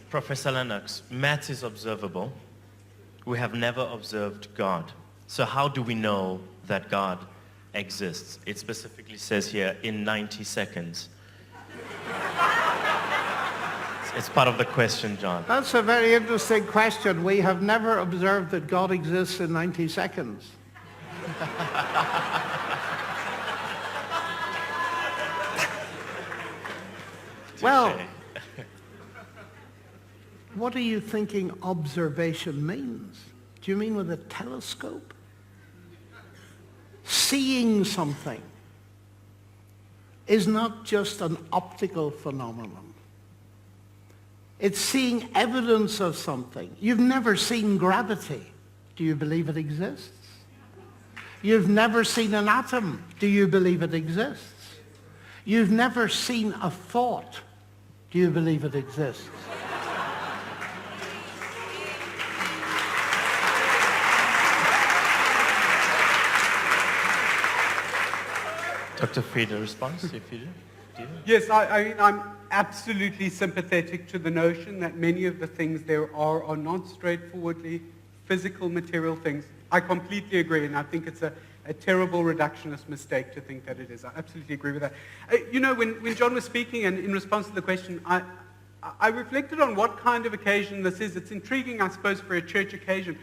Professor Lennox, math is observable. We have never observed God. So how do we know that God exists? It specifically says here, in 90 seconds. It's part of the question, John. That's a very interesting question. We have never observed that God exists in 90 seconds. Well, what are you thinking observation means? Do you mean with a telescope? Seeing something is not just an optical phenomenon. It's seeing evidence of something. You've never seen gravity. Do you believe it exists? You've never seen an atom. Do you believe it exists? You've never seen a thought. Do you believe it exists? Dr. Frieda, response, if you do? Yes, I'm absolutely sympathetic to the notion that many of the things there are not straightforwardly physical, material things. I completely agree, and I think it's a terrible reductionist mistake to think that it is. I absolutely agree with that. When John was speaking, and in response to the question, I reflected on what kind of occasion this is. It's intriguing, I suppose, for a church occasion.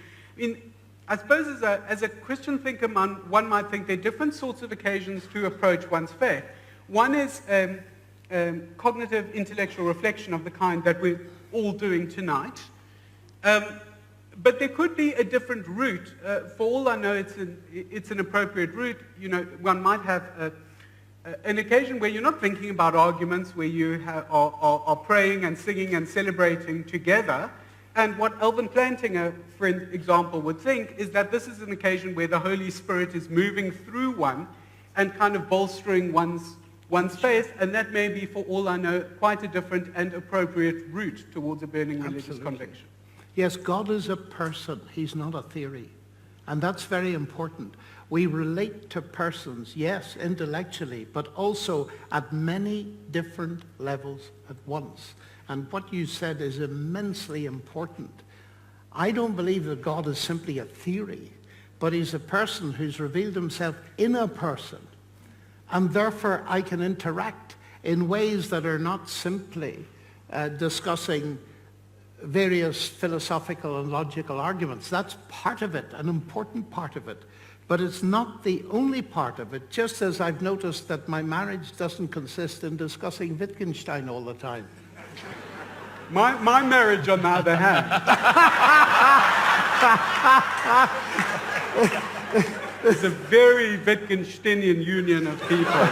I suppose as a Christian thinker, one might think there are different sorts of occasions to approach one's faith. One is cognitive intellectual reflection of the kind that we're all doing tonight. But there could be a different route. For all I know, it's an appropriate route. One might have an occasion where you're not thinking about arguments, where you are praying and singing and celebrating together. And what Alvin Plantinga, for example, would think is that this is an occasion where the Holy Spirit is moving through one and kind of bolstering one's faith, and that may be, for all I know, quite a different and appropriate route towards a burning religious conviction. Yes, God is a person. He's not a theory. And that's very important. We relate to persons, yes, intellectually, but also at many different levels at once. And what you said is immensely important. I don't believe that God is simply a theory, but he's a person who's revealed himself in a person. And therefore, I can interact in ways that are not simply discussing various philosophical and logical arguments. That's part of it, an important part of it. But it's not the only part of it, just as I've noticed that my marriage doesn't consist in discussing Wittgenstein all the time. My marriage, on the other hand. It's a very Wittgensteinian union of people.